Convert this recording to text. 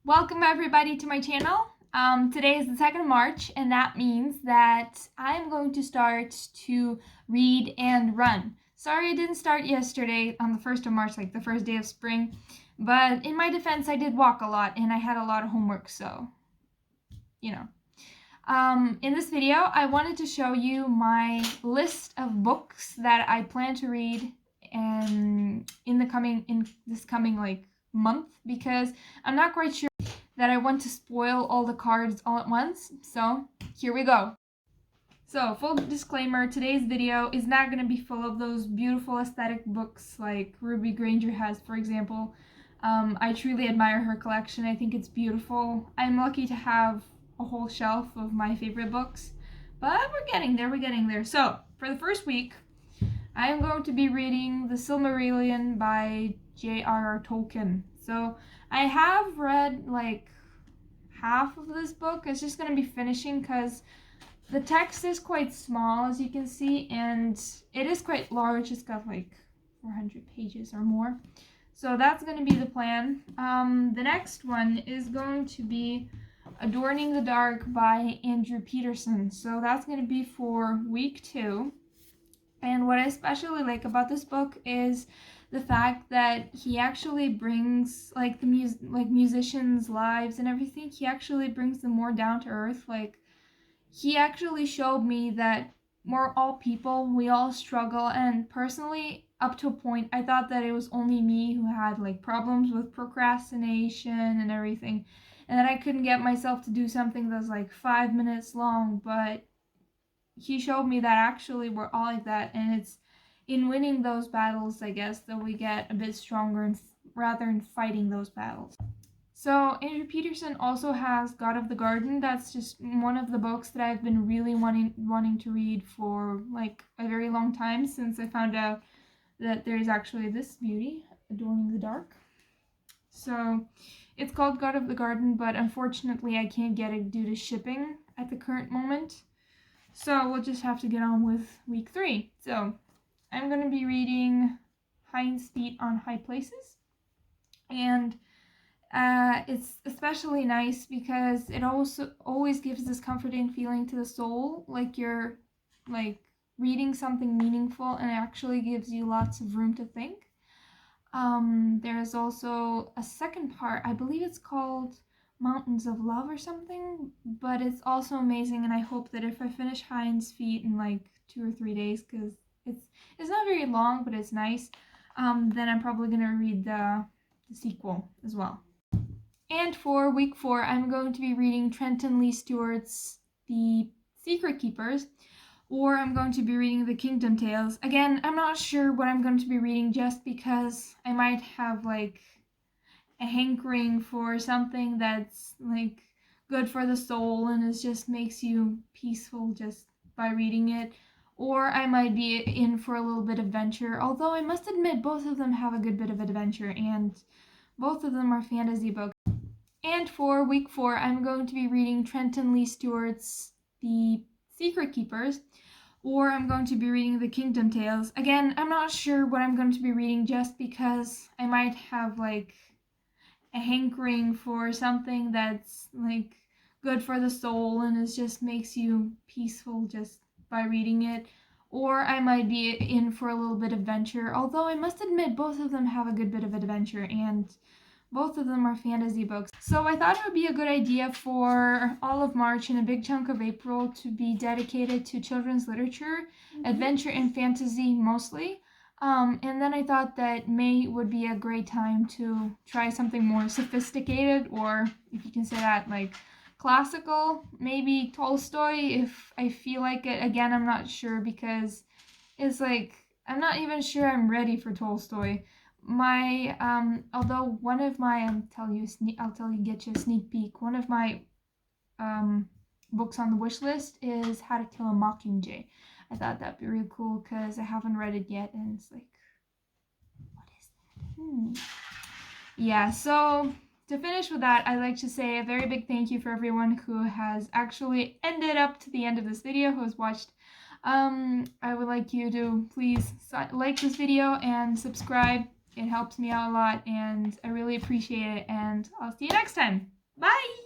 Welcome everybody to my channel. Today is the 2nd of March, and that means that I'm going to start to read and run. Sorry I didn't start yesterday on the 1st of March, like the first day of spring, but in my defense I did walk a lot and I had a lot of homework, so, you know. In this video, I wanted to show you my list of books that I plan to read in this coming like month, because I'm not quite sure that I want to spoil all the cards all at once. So here we go. So full disclaimer, today's video is not going to be full of those beautiful aesthetic books like Ruby Granger has, for example. I truly admire her collection. I think it's beautiful. I'm lucky to have a whole shelf of my favorite books, but we're getting there. So for the first week, I am going to be reading The Silmarillion by J.R.R. Tolkien. So I have read like half of this book. It's just going to be finishing because the text is quite small, as you can see, and it is quite large. It's got like 400 pages or more. So that's going to be the plan. The next one is going to be Adorning the Dark by Andrew Peterson. So that's going to be for week 2. And what I especially like about this book is the fact that he actually brings like the musicians' lives and everything. He actually brings them more down to earth. Like, he actually showed me that we're all people, we all struggle, and personally, up to a point, I thought that it was only me who had like problems with procrastination and everything, and that I couldn't get myself to do something that's like 5 minutes long. But he showed me that actually we're all like that, and it's in winning those battles, I guess, that we get a bit stronger, and rather than fighting those battles. So Andrew Peterson also has God of the Garden. That's just one of the books that I've been really wanting to read for like a very long time, since I found out that there's actually this beauty, Adorning the Dark. So it's called God of the Garden, but unfortunately I can't get it due to shipping at the current moment. So we'll just have to get on with week 3. So I'm going to be reading Hind's Feet on High Places. And it's especially nice because it also always gives this comforting feeling to the soul, like you're like reading something meaningful, and it actually gives you lots of room to think. There's also a second part, I believe it's called Mountains of Love or something, but it's also amazing, and I hope that if I finish Hind's Feet in like 2 or 3 days, because it's not very long, but it's nice, then I'm probably gonna read the sequel as well. And for week 4, I'm going to be reading Trenton Lee Stewart's The Secret Keepers, or I'm going to be reading The Kingdom Tales. Again, I'm not sure what I'm going to be reading, just because I might have like a hankering for something that's like good for the soul and it just makes you peaceful just by reading it, or I might be in for a little bit of adventure, although I must admit both of them have a good bit of adventure and both of them are fantasy books. And for week 4, I'm going to be reading Trenton Lee Stewart's The Secret Keepers, or I'm going to be reading The Kingdom Tales. Again, I'm not sure what I'm going to be reading, just because I might have like a hankering for something that's like good for the soul and it just makes you peaceful just by reading it, or I might be in for a little bit of adventure, although I must admit both of them have a good bit of adventure and both of them are fantasy books. So I thought it would be a good idea for all of March and a big chunk of April to be dedicated to children's literature, adventure and fantasy mostly. And then I thought that May would be a great time to try something more sophisticated, or if you can say that, like classical, maybe Tolstoy if I feel like it. Again, I'm not sure, because it's like I'm not even sure I'm ready for Tolstoy. My although one of my get you a sneak peek. One of my books on the wish list is How to Kill a Mockingjay. I thought that'd be really cool because I haven't read it yet, and it's like, what is that? Yeah, so to finish with that, I'd like to say a very big thank you for everyone who has actually ended up to the end of this video, who has watched. I would like you to please like this video and subscribe It helps me out a lot, and I really appreciate it, and I'll see you next time. Bye!